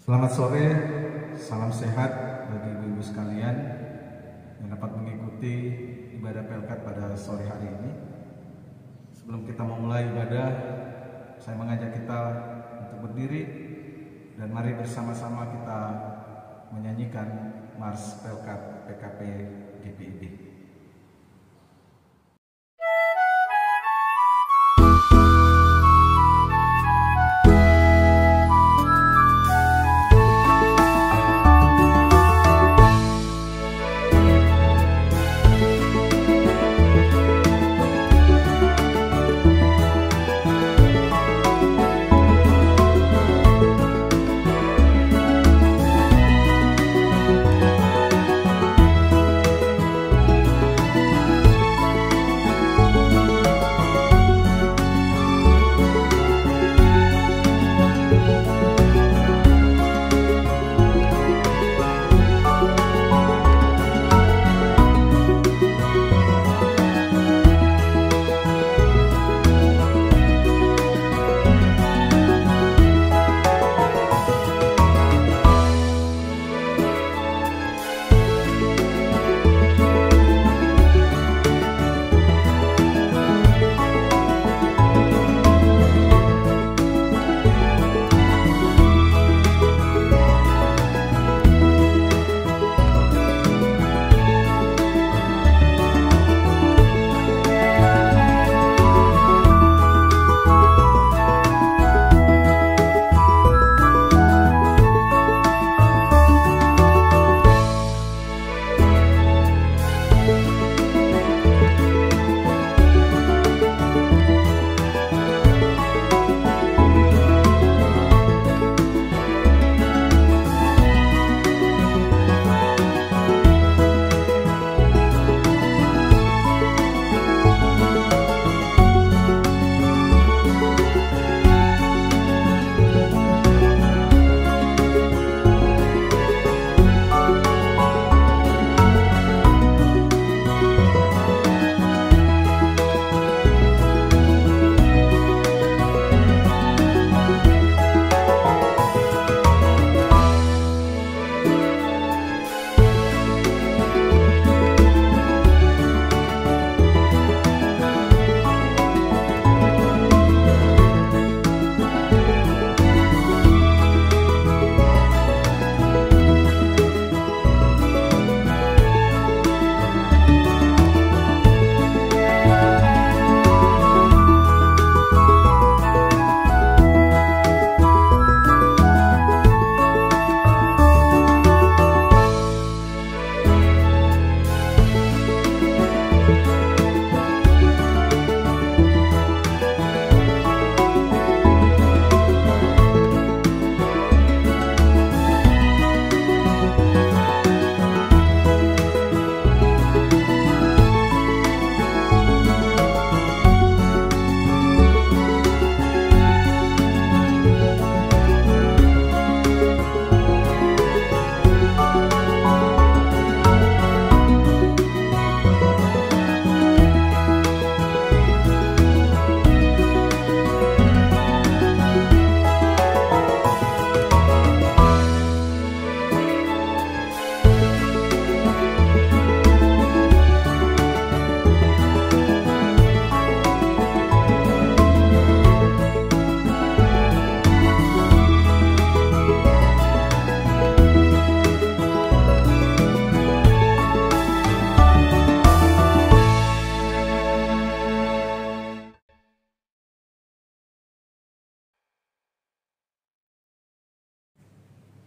Selamat sore, salam sehat bagi ibu-ibu sekalian yang dapat mengikuti ibadah Pelkat pada sore hari ini. Sebelum kita memulai ibadah, saya mengajak kita untuk berdiri dan mari bersama-sama kita menyanyikan Mars Pelkat PKP GPIB.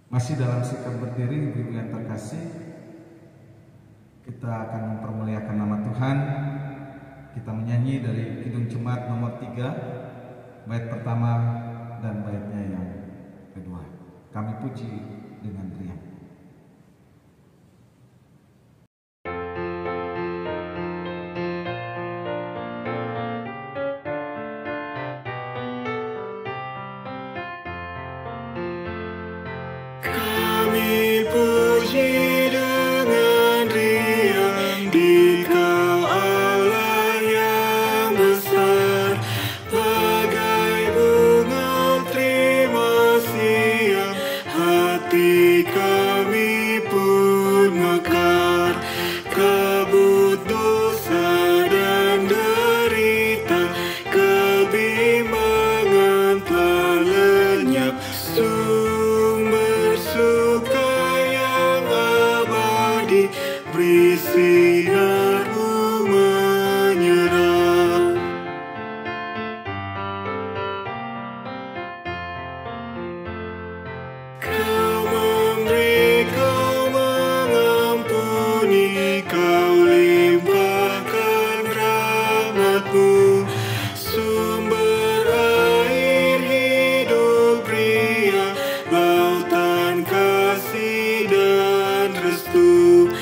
Masih dalam sikap berdiri, ibu-ibu yang terkasih, kita akan mempermuliakan nama Tuhan. Kita menyanyi dari Kidung Jemaat nomor 3, bait pertama dan baitnya yang kedua. Kami puji dengan riang. Bagai bunga terima kasih yang beri sinarmu menyerah. Kau memberi, kau mengampuni, kau limpahkan rahmat-Mu, sumber air hidup pria, lautan kasih dan restu,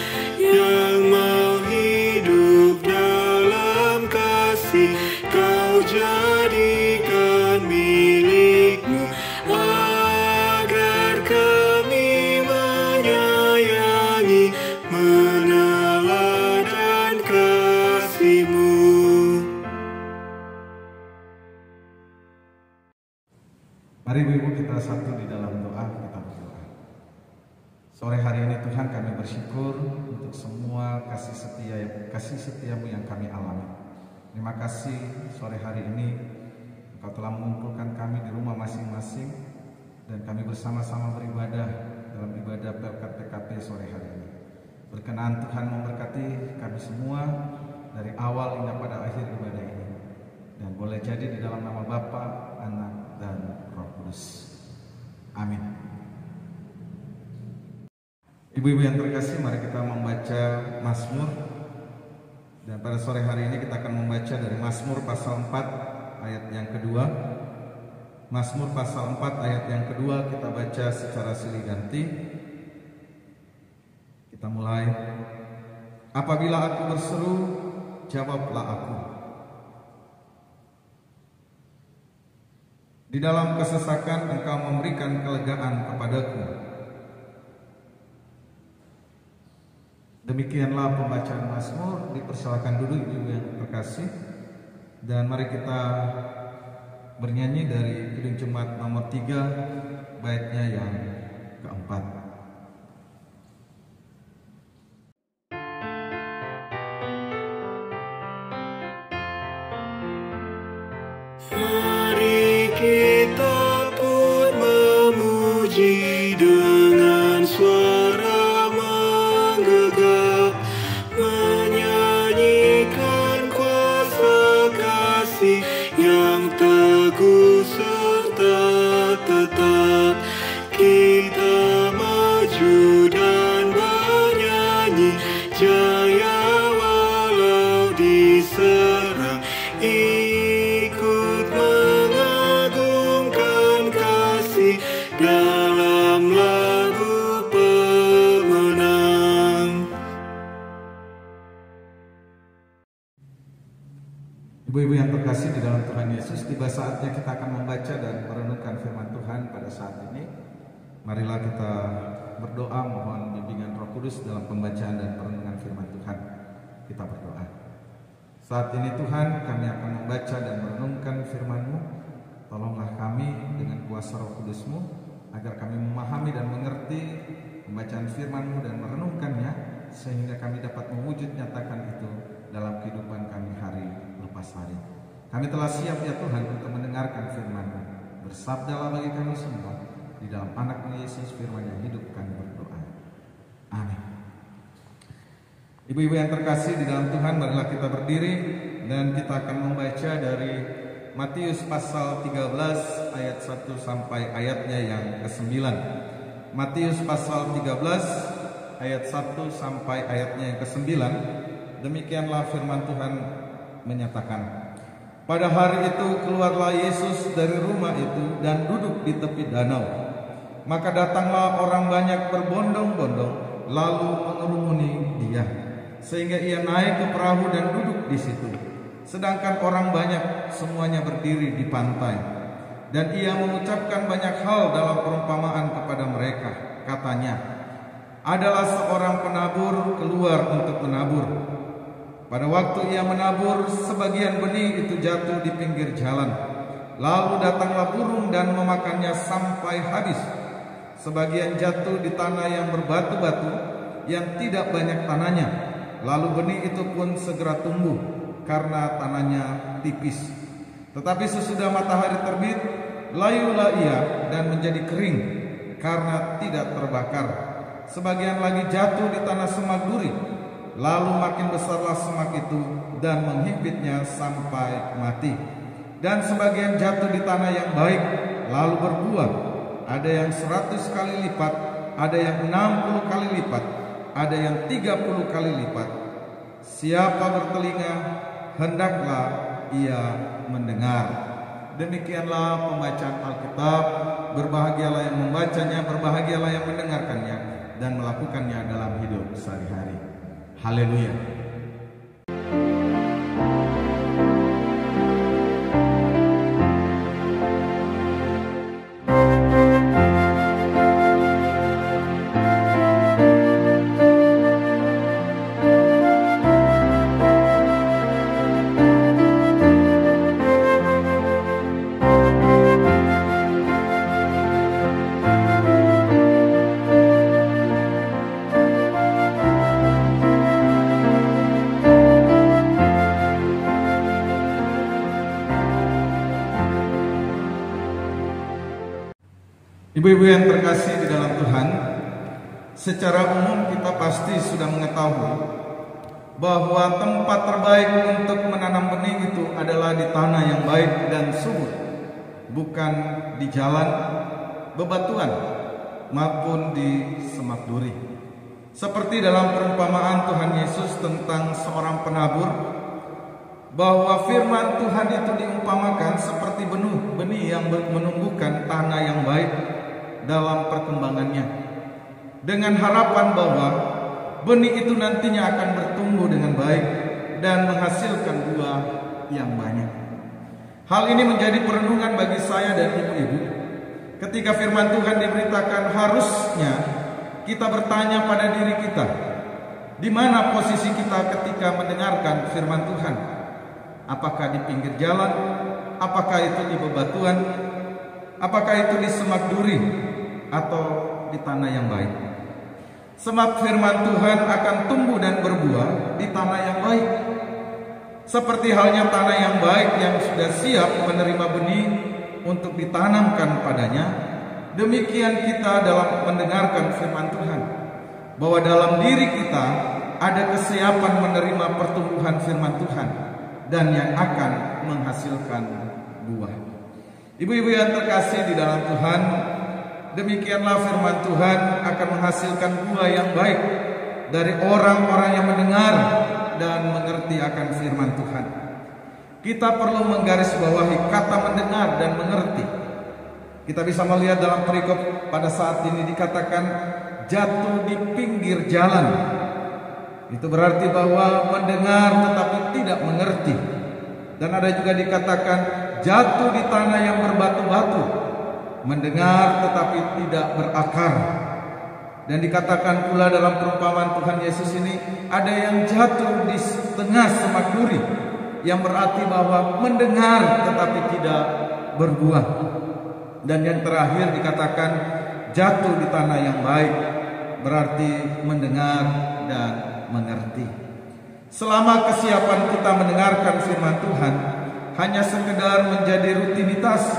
yang mau hidup dalam kasih, kau jadikan milik-Mu, agar kami menyayangi, meneladan kasih-Mu. Mari Ibu kita satu di dalam doa, kita berdoa. Sore hari ini Tuhan kami bersyukur untuk semua kasih setia-Mu yang kami alami. Terima kasih sore hari ini Engkau telah mengumpulkan kami di rumah masing-masing dan kami bersama-sama beribadah dalam ibadah Pelkat PKP sore hari ini. Berkenan Tuhan memberkati kami semua dari awal hingga pada akhir ibadah ini. Dan boleh jadi di dalam nama Bapa, Anak, dan Roh Kudus. Amin. Ibu-ibu yang terkasih, mari kita membaca Mazmur. Dan pada sore hari ini kita akan membaca dari Mazmur pasal 4 ayat yang kedua. Mazmur pasal 4 ayat yang kedua kita baca secara silih ganti. Kita mulai. Apabila aku berseru, jawablah aku. Di dalam kesesakan Engkau memberikan kelegaan kepadaku. Demikianlah pembacaan Mazmur. Dipersilakan duduk ibu yang terkasih. Dan mari kita bernyanyi dari Kidung Jemaat nomor 3 baitnya yang keempat. Mari kita pun memuji dengan suara menggegap, menyanyikan kuasa kasih yang teguh serta tetap. Kita maju dan bernyanyi jaya walau diserang, ikut mengagungkan kasih dalam lagu pemenang. Ibu-ibu yang terkasih di dalam Tuhan Yesus, tiba saatnya kita akan membaca dan merenungkan firman Tuhan pada saat ini. Marilah kita berdoa mohon bimbingan Roh Kudus dalam pembacaan dan perenungan firman Tuhan. Kita berdoa. Saat ini Tuhan, kami akan membaca dan merenungkan firman-Mu. Tolonglah kami dengan kuasa Roh Kudus-Mu, agar kami memahami dan mengerti pembacaan firman-Mu dan merenungkannya, sehingga kami dapat mewujud nyatakan itu dalam kehidupan kami hari lepas hari. Kami telah siap ya Tuhan untuk mendengarkan firman-Mu. Bersabdalah bagi kami semua, di dalam anak-Mu Yesus firman yang hidup kami berdoa. Amin. Ibu-ibu yang terkasih di dalam Tuhan, marilah kita berdiri dan kita akan membaca dari Matius pasal 13 ayat 1 sampai ayatnya yang ke-9. Matius pasal 13 ayat 1 sampai ayatnya yang ke-9. Demikianlah firman Tuhan menyatakan. Pada hari itu keluarlah Yesus dari rumah itu dan duduk di tepi danau. Maka datanglah orang banyak berbondong-bondong lalu mengerumuni Dia, sehingga Ia naik ke perahu dan duduk di situ. Sedangkan orang banyak semuanya berdiri di pantai. Dan Ia mengucapkan banyak hal dalam perumpamaan kepada mereka. Katanya, adalah seorang penabur keluar untuk menabur. Pada waktu ia menabur, sebagian benih itu jatuh di pinggir jalan. Lalu datanglah burung dan memakannya sampai habis. Sebagian jatuh di tanah yang berbatu-batu, yang tidak banyak tanahnya. Lalu benih itu pun segera tumbuh, karena tanahnya tipis. Tetapi sesudah matahari terbit, layulah ia dan menjadi kering, karena tidak terbakar. Sebagian lagi jatuh di tanah semak duri, lalu makin besarlah semak itu dan menghimpitnya sampai mati. Dan sebagian jatuh di tanah yang baik, lalu berbuah, ada yang 100 kali lipat, ada yang 60 kali lipat, ada yang 30 kali lipat. Siapa bertelinga, hendaklah ia mendengar. Demikianlah pembacaan Alkitab. Berbahagialah yang membacanya, berbahagialah yang mendengarkannya dan melakukannya dalam hidup sehari-hari. Haleluya. Ibu-ibu yang terkasih di dalam Tuhan, secara umum kita pasti sudah mengetahui bahwa tempat terbaik untuk menanam benih itu adalah di tanah yang baik dan subur, bukan di jalan bebatuan maupun di semak duri. Seperti dalam perumpamaan Tuhan Yesus tentang seorang penabur, bahwa firman Tuhan itu diumpamakan seperti benih yang menumbuhkan tanah yang baik dalam perkembangannya, dengan harapan bahwa benih itu nantinya akan bertumbuh dengan baik dan menghasilkan buah yang banyak. Hal ini menjadi perenungan bagi saya dan ibu-ibu ketika firman Tuhan diberitakan. Harusnya kita bertanya pada diri kita, di mana posisi kita ketika mendengarkan firman Tuhan? Apakah di pinggir jalan? Apakah itu di bebatuan? Apakah itu di semak duri atau di tanah yang baik? Sebab firman Tuhan akan tumbuh dan berbuah di tanah yang baik. Seperti halnya tanah yang baik yang sudah siap menerima benih untuk ditanamkan padanya, demikian kita dalam mendengarkan firman Tuhan, bahwa dalam diri kita ada kesiapan menerima pertumbuhan firman Tuhan dan yang akan menghasilkan buah. Ibu-ibu yang terkasih di dalam Tuhan, demikianlah firman Tuhan akan menghasilkan buah yang baik dari orang-orang yang mendengar dan mengerti akan firman Tuhan. Kita perlu menggarisbawahi kata mendengar dan mengerti. Kita bisa melihat dalam perikop pada saat ini dikatakan jatuh di pinggir jalan. Itu berarti bahwa mendengar tetapi tidak mengerti. Dan ada juga dikatakan jatuh di tanah yang berbatu-batu, mendengar tetapi tidak berakar. Dan dikatakan pula dalam perumpamaan Tuhan Yesus ini, ada yang jatuh di tengah semak duri, yang berarti bahwa mendengar tetapi tidak berbuah. Dan yang terakhir dikatakan jatuh di tanah yang baik, berarti mendengar dan mengerti. Selama kesiapan kita mendengarkan firman Tuhan hanya sekedar menjadi rutinitas,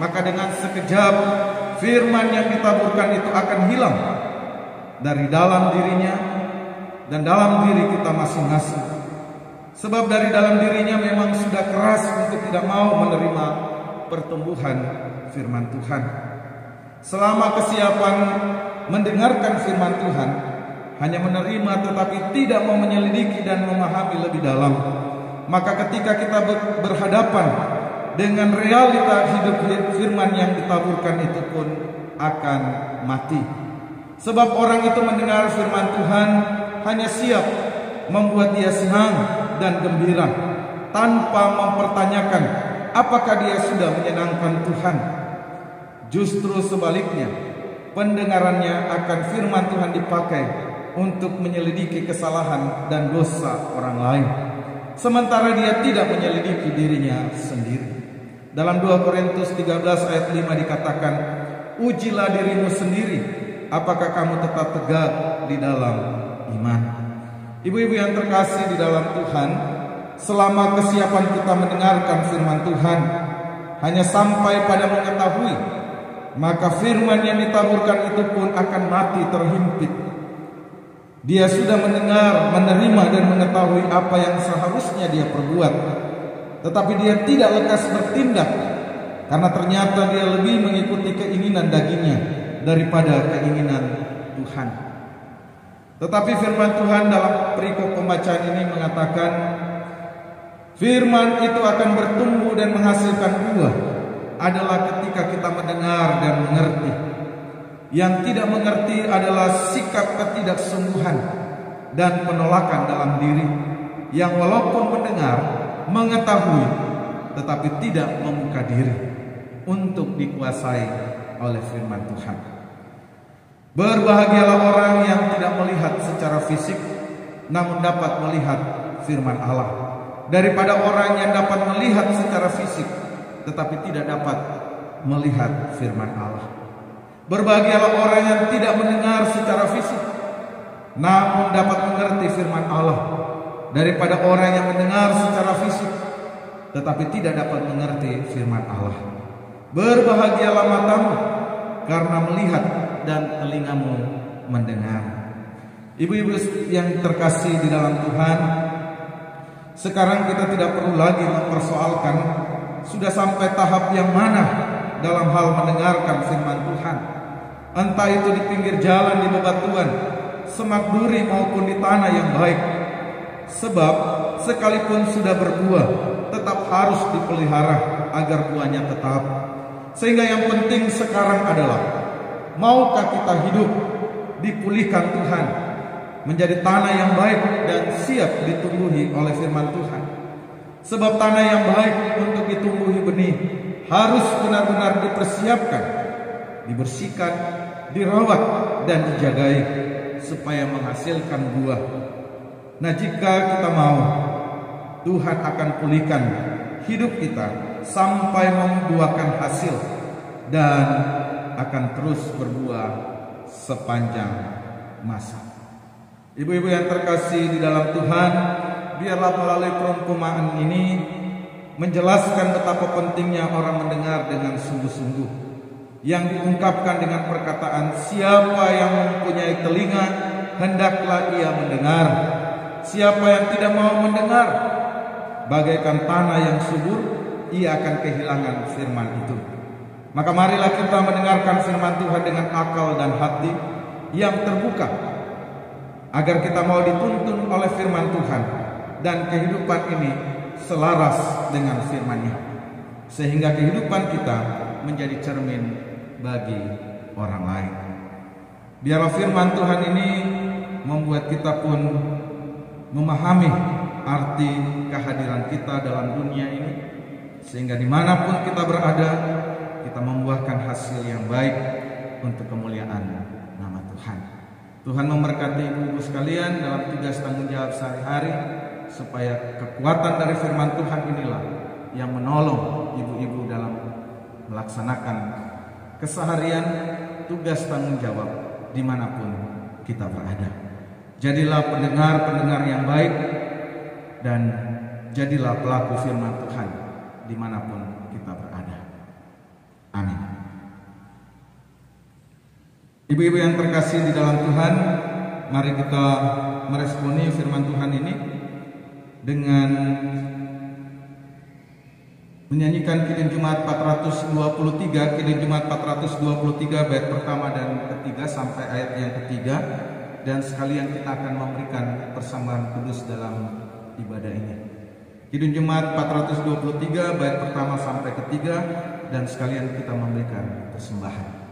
maka dengan sekejap firman yang ditaburkan itu akan hilang dari dalam dirinya dan dalam diri kita masing-masing. Sebab dari dalam dirinya memang sudah keras untuk tidak mau menerima pertumbuhan firman Tuhan. Selama kesiapan mendengarkan firman Tuhan hanya menerima tetapi tidak mau menyelidiki dan memahami lebih dalam, maka ketika kita berhadapan dengan realita hidup firman yang ditaburkan itu pun akan mati. Sebab orang itu mendengar firman Tuhan hanya siap membuat dia senang dan gembira tanpa mempertanyakan apakah dia sudah menyenangkan Tuhan. Justru sebaliknya, pendengarannya akan firman Tuhan dipakai untuk menyelidiki kesalahan dan dosa orang lain, sementara dia tidak menyelidiki dirinya sendiri. Dalam 2 Korintus 13 ayat 5 dikatakan, ujilah dirimu sendiri, apakah kamu tetap tegak di dalam iman. Ibu-ibu yang terkasih di dalam Tuhan, selama kesiapan kita mendengarkan firman Tuhan hanya sampai pada mengetahui, maka firman yang ditaburkan itu pun akan mati terhimpit. Dia sudah mendengar, menerima dan mengetahui apa yang seharusnya dia perbuat. Tetapi dia tidak lekas bertindak, karena ternyata dia lebih mengikuti keinginan dagingnya daripada keinginan Tuhan. Tetapi firman Tuhan dalam perikop pembacaan ini mengatakan, firman itu akan bertumbuh dan menghasilkan buah adalah ketika kita mendengar dan mengerti. Yang tidak mengerti adalah sikap ketidaksungguhan dan penolakan dalam diri, yang walaupun mendengar, mengetahui, tetapi tidak membuka diri untuk dikuasai oleh firman Tuhan. Berbahagialah orang yang tidak melihat secara fisik, namun dapat melihat firman Allah, daripada orang yang dapat melihat secara fisik, tetapi tidak dapat melihat firman Allah. Berbahagialah orang yang tidak mendengar secara fisik, namun dapat mengerti firman Allah, daripada orang yang mendengar secara fisik, tetapi tidak dapat mengerti firman Allah. Berbahagialah matamu karena melihat dan telingamu mendengar. Ibu-ibu yang terkasih di dalam Tuhan, sekarang kita tidak perlu lagi mempersoalkan sudah sampai tahap yang mana dalam hal mendengarkan firman Tuhan. Entah itu di pinggir jalan, di bebatuan, semak duri maupun di tanah yang baik. Sebab sekalipun sudah berbuah, tetap harus dipelihara agar buahnya tetap. Sehingga yang penting sekarang adalah, maukah kita hidup dipulihkan Tuhan menjadi tanah yang baik dan siap ditumbuhi oleh firman Tuhan. Sebab tanah yang baik untuk ditumbuhi benih harus benar-benar dipersiapkan, dibersihkan, dirawat dan dijagai supaya menghasilkan buah. Nah, jika kita mau, Tuhan akan pulihkan hidup kita sampai membuahkan hasil dan akan terus berbuah sepanjang masa. Ibu-ibu yang terkasih di dalam Tuhan, biarlah melalui perumpamaan ini menjelaskan betapa pentingnya orang mendengar dengan sungguh-sungguh, yang diungkapkan dengan perkataan, siapa yang mempunyai telinga hendaklah ia mendengar. Siapa yang tidak mau mendengar, bagaikan tanah yang subur, ia akan kehilangan firman itu. Maka marilah kita mendengarkan firman Tuhan dengan akal dan hati yang terbuka, agar kita mau dituntun oleh firman Tuhan dan kehidupan ini selaras dengan firman-Nya, sehingga kehidupan kita menjadi cermin bagi orang lain. Biarlah firman Tuhan ini membuat kita pun memahami arti kehadiran kita dalam dunia ini, sehingga dimanapun kita berada, kita membuahkan hasil yang baik untuk kemuliaan nama Tuhan. Tuhan memberkati ibu-ibu sekalian dalam tugas tanggung jawab sehari-hari, supaya kekuatan dari firman Tuhan inilah yang menolong ibu-ibu dalam melaksanakan keseharian tugas tanggung jawab dimanapun kita berada. Jadilah pendengar-pendengar yang baik, dan jadilah pelaku firman Tuhan dimanapun kita berada. Amin. Ibu-ibu yang terkasih di dalam Tuhan, mari kita meresponi firman Tuhan ini dengan menyanyikan Kidung Jumat 423, Kidung Jumat 423 bait pertama dan ketiga sampai ayat yang ketiga, dan sekalian kita akan memberikan persembahan kudus dalam ibadah ini. Kidung Jumat 423 bait pertama sampai ketiga, dan sekalian kita memberikan persembahan.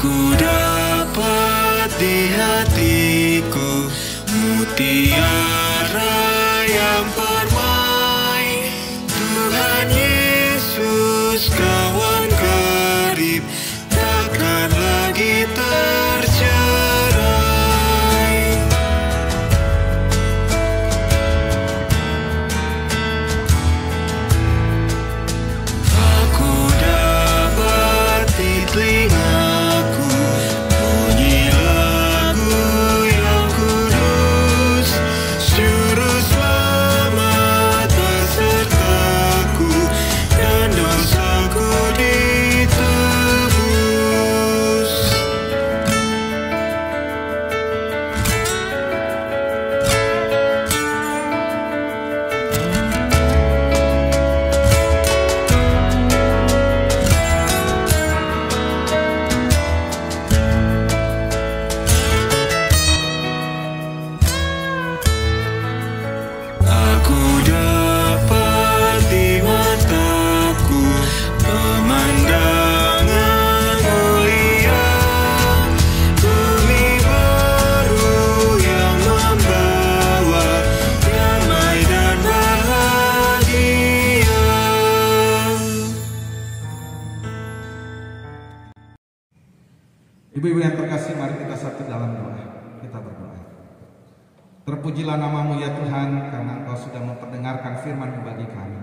Ku dapat di hatiku mutiara yang permai, Tuhan Yesus kawan karib, takkan lagi tercerai. Aku dapat di Ibu-ibu yang terkasih, mari kita satu dalam doa. Kita berdoa. Terpujilah nama-Mu ya Tuhan, karena Engkau sudah memperdengarkan firman-Mu bagi kami.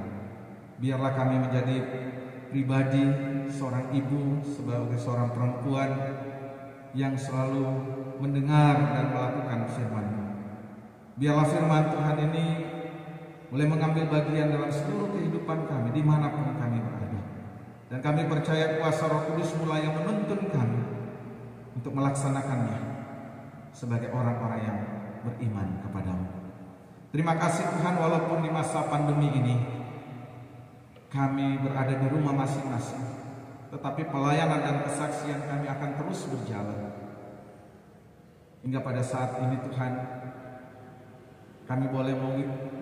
Biarlah kami menjadi pribadi seorang ibu, sebagai seorang perempuan yang selalu mendengar dan melakukan firman-Mu. Biarlah firman Tuhan ini boleh mengambil bagian dalam seluruh kehidupan kami, dimanapun kami berada. Dan kami percaya kuasa Roh Kudus mulai yang menuntun kami untuk melaksanakannya sebagai orang-orang yang beriman kepadamu. Terima kasih Tuhan, walaupun di masa pandemi ini kami berada di rumah masing-masing, tetapi pelayanan dan kesaksian kami akan terus berjalan. Hingga pada saat ini Tuhan, kami boleh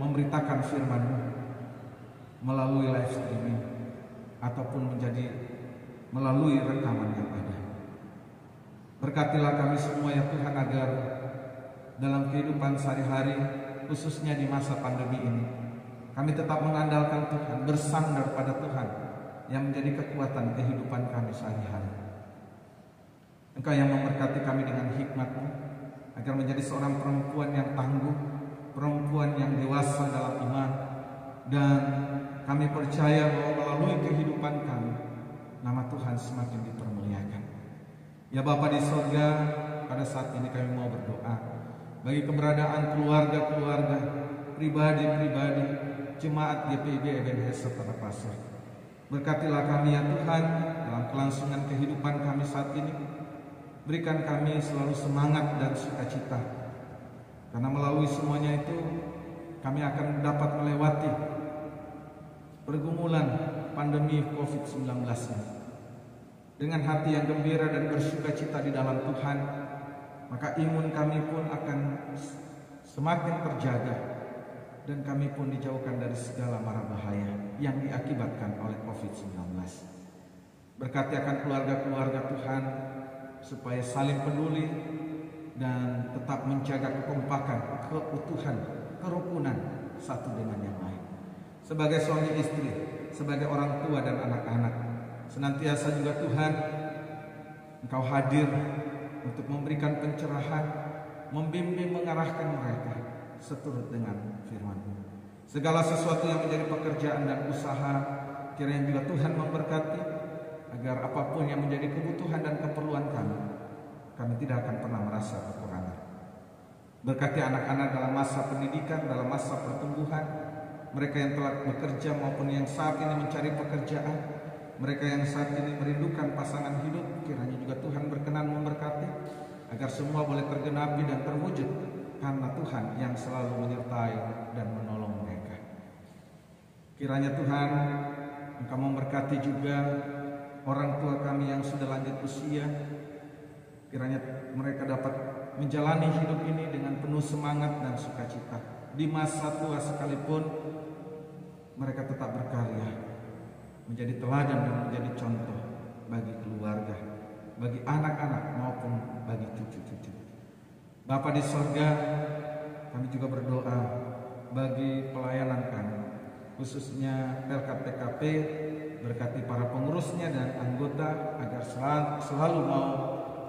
memberitakan firman-Mu melalui live streaming ataupun melalui rekaman yang ada. Berkatilah kami semua ya Tuhan, agar dalam kehidupan sehari-hari, khususnya di masa pandemi ini, kami tetap mengandalkan Tuhan, bersandar pada Tuhan yang menjadi kekuatan kehidupan kami sehari-hari. Engkau yang memberkati kami dengan hikmat-Mu agar menjadi seorang perempuan yang tangguh, perempuan yang dewasa dalam iman, dan kami percaya bahwa melalui kehidupan kami, nama Tuhan semakin dipermuliakan. Ya Bapa di surga, pada saat ini kami mau berdoa bagi keberadaan keluarga-keluarga, pribadi-pribadi, jemaat GPIB Ebenezer Padapasar. Berkatilah kami ya Tuhan dalam kelangsungan kehidupan kami saat ini. Berikan kami selalu semangat dan sukacita, karena melalui semuanya itu kami akan dapat melewati pergumulan pandemi COVID-19 ini dengan hati yang gembira dan bersukacita di dalam Tuhan. Maka imun kami pun akan semakin terjaga, dan kami pun dijauhkan dari segala mara bahaya yang diakibatkan oleh COVID-19. Berkati akan keluarga-keluarga Tuhan, supaya saling peduli dan tetap menjaga kekompakan, keutuhan, kerukunan satu dengan yang lain. Sebagai suami istri, sebagai orang tua dan anak-anak, senantiasa juga Tuhan, Engkau hadir untuk memberikan pencerahan, membimbing, mengarahkan mereka seturut dengan firman-Mu. Segala sesuatu yang menjadi pekerjaan dan usaha, kiranya juga Tuhan memberkati, agar apapun yang menjadi kebutuhan dan keperluan kami tidak akan pernah merasa kekurangan. Berkati anak-anak dalam masa pendidikan, dalam masa pertumbuhan, mereka yang telah bekerja maupun yang saat ini mencari pekerjaan, mereka yang saat ini merindukan pasangan hidup, kiranya juga Tuhan berkenan memberkati, agar semua boleh tergenapi dan terwujud, karena Tuhan yang selalu menyertai dan menolong mereka. Kiranya Tuhan Engkau memberkati juga orang tua kami yang sudah lanjut usia. Kiranya mereka dapat menjalani hidup ini dengan penuh semangat dan sukacita. Di masa tua sekalipun mereka tetap berkarya, menjadi teladan dan menjadi contoh bagi keluarga, bagi anak-anak maupun bagi cucu-cucu. Bapa di surga, kami juga berdoa bagi pelayanan kami, khususnya Pelkat PKP. Berkati para pengurusnya dan anggota agar selalu mau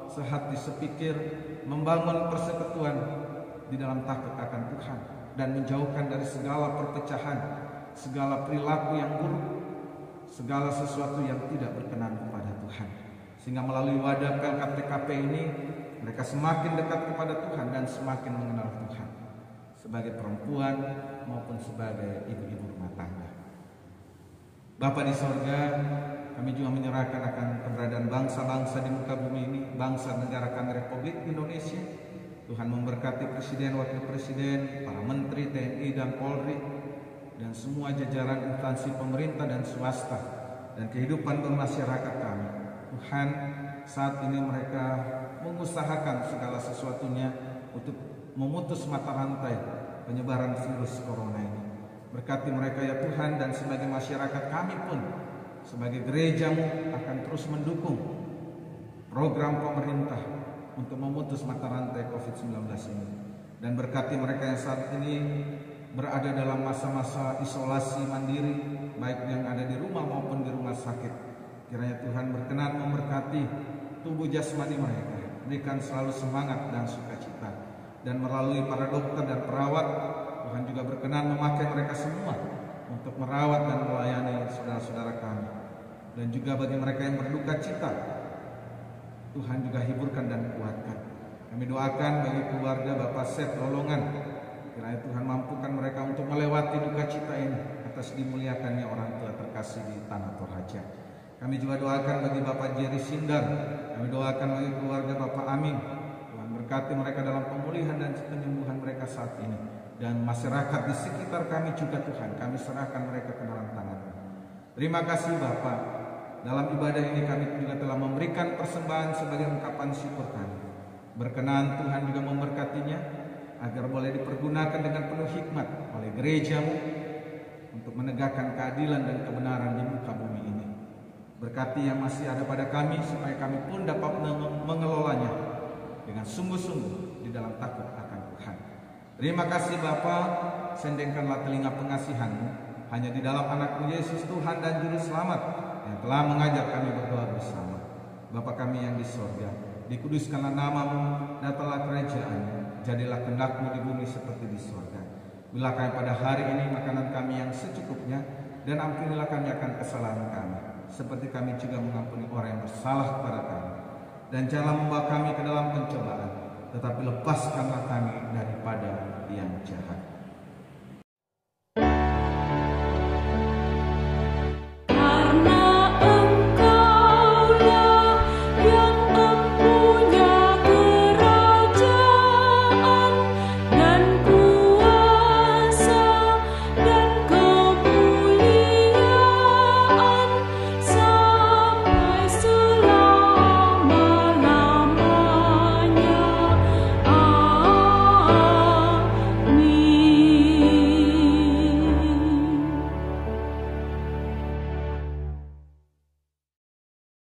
sehati sepikir membangun persekutuan di dalam takut akan Tuhan, dan menjauhkan dari segala perpecahan, segala perilaku yang buruk, segala sesuatu yang tidak berkenan kepada Tuhan. Sehingga melalui wadah Pelkat PKP ini mereka semakin dekat kepada Tuhan dan semakin mengenal Tuhan sebagai perempuan maupun sebagai ibu-ibu rumah tangga. Bapa di sorga, kami juga menyerahkan akan keberadaan bangsa-bangsa di muka bumi ini, bangsa negara kami Republik Indonesia. Tuhan memberkati Presiden, Wakil Presiden, para Menteri, TNI dan Polri, dan semua jajaran instansi pemerintah dan swasta, dan kehidupan bermasyarakat kami. Tuhan, saat ini mereka mengusahakan segala sesuatunya untuk memutus mata rantai penyebaran virus corona ini. Berkati mereka ya Tuhan, dan sebagai masyarakat kami pun sebagai gereja-Mu akan terus mendukung program pemerintah untuk memutus mata rantai COVID-19 ini. Dan berkati mereka yang saat ini berada dalam masa-masa isolasi mandiri, baik yang ada di rumah maupun di rumah sakit. Kiranya Tuhan berkenan memberkati tubuh jasmani mereka. Berikan selalu semangat dan sukacita. Dan melalui para dokter dan perawat, Tuhan juga berkenan memakai mereka semua untuk merawat dan melayani saudara-saudara kami. Dan juga bagi mereka yang berduka cita, Tuhan juga hiburkan dan kuatkan. Kami doakan bagi keluarga Bapak Seth Lolongan, kiranya Tuhan mampukan mereka untuk melewati duka cita ini atas dimuliakannya orang tua terkasih di tanah Toraja. Kami juga doakan bagi Bapak Jerry Sindar, kami doakan bagi keluarga Bapak Amin. Tuhan berkati mereka dalam pemulihan dan penyembuhan mereka saat ini. Dan masyarakat di sekitar kami juga Tuhan, kami serahkan mereka ke dalam tangan-Mu. Terima kasih Bapak. Dalam ibadah ini kami juga telah memberikan persembahan sebagai ungkapan syukur kami. Berkenan Tuhan juga memberkatinya agar boleh dipergunakan dengan penuh hikmat oleh gereja-Mu untuk menegakkan keadilan dan kebenaran di muka bumi ini. Berkati yang masih ada pada kami supaya kami pun dapat mengelolanya dengan sungguh-sungguh di dalam takut akan Tuhan. Terima kasih Bapa, sendengkanlah telinga pengasihan-Mu hanya di dalam anak-Mu Yesus Tuhan dan Juru Selamat yang telah mengajar kami berdoa bersama. Bapa kami yang di sorga, dikuduskanlah nama-Mu, datanglah kerajaan-Mu, jadilah kehendak-Mu di bumi seperti di sorga. Bila kami pada hari ini makanan kami yang secukupnya, dan ampunilah kami akan kesalahan kami, seperti kami juga mengampuni orang yang bersalah kepada kami. Dan janganlah membawa kami ke dalam pencobaan, tetapi lepaskanlah kami daripada yang jahat.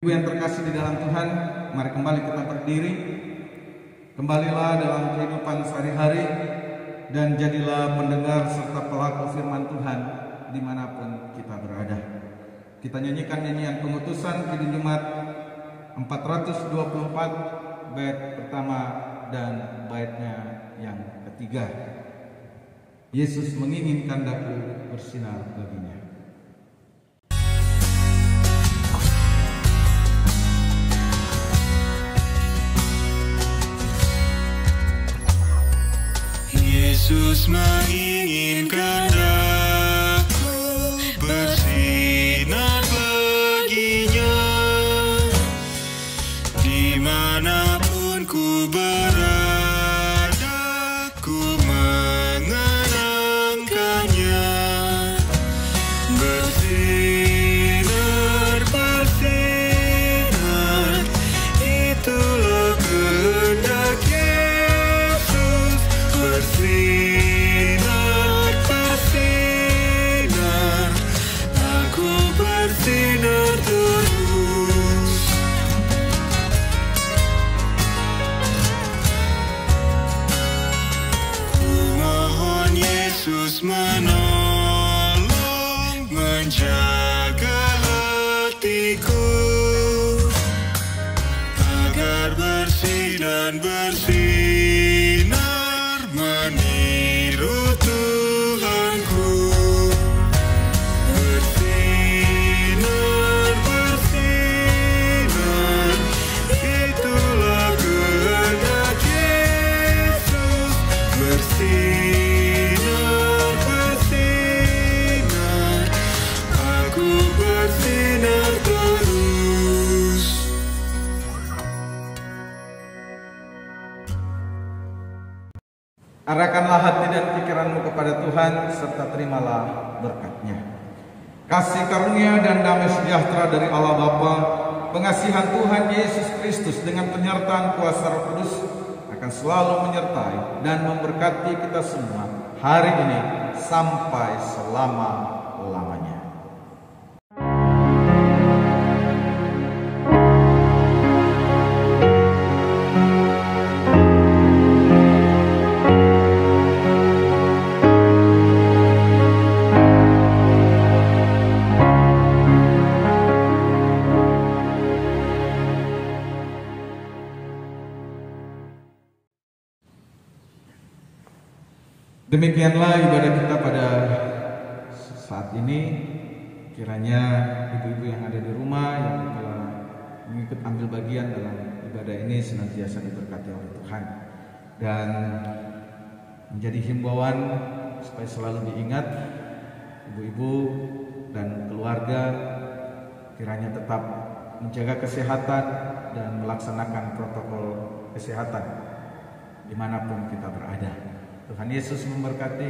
Ibu yang terkasih di dalam Tuhan, mari kembali kita berdiri. Kembalilah dalam kehidupan sehari-hari dan jadilah pendengar serta pelaku firman Tuhan dimanapun kita berada. Kita nyanyikan nyanyian pengutusan Kidung Jumat 424 bait pertama dan baitnya yang ketiga. Yesus menginginkan daku bersinar baginya. Yesus menginginkan aku bersinar baginya, dimanapun ku berada, ku mengenangkannya. Bersinar, bersinar, itulah kehendak Yesus. Bersinar, bersinar, aku bersinar terus. Ku mohon Yesus menolong, menjaga hatiku agar bersih dan bersinar, meniru Tuhanku. Bersinar, bersinar, itulah kehendak Yesus. Bersinar, bersinar, aku bersinar terus. Arahkanlah hati dan pikiranmu kepada Tuhan, serta terimalah berkat-Nya. Kasih karunia dan damai sejahtera dari Allah Bapa, pengasihan Tuhan Yesus Kristus dengan penyertaan kuasa Roh Kudus akan selalu menyertai dan memberkati kita semua hari ini sampai selama-lamanya. Demikianlah ibadah kita pada saat ini. Kiranya ibu-ibu yang ada di rumah yang telah mengikut ambil bagian dalam ibadah ini senantiasa diberkati oleh Tuhan, dan menjadi himbauan supaya selalu diingat ibu-ibu dan keluarga kiranya tetap menjaga kesehatan dan melaksanakan protokol kesehatan dimanapun kita berada. Tuhan Yesus memberkati.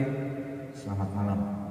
Selamat malam.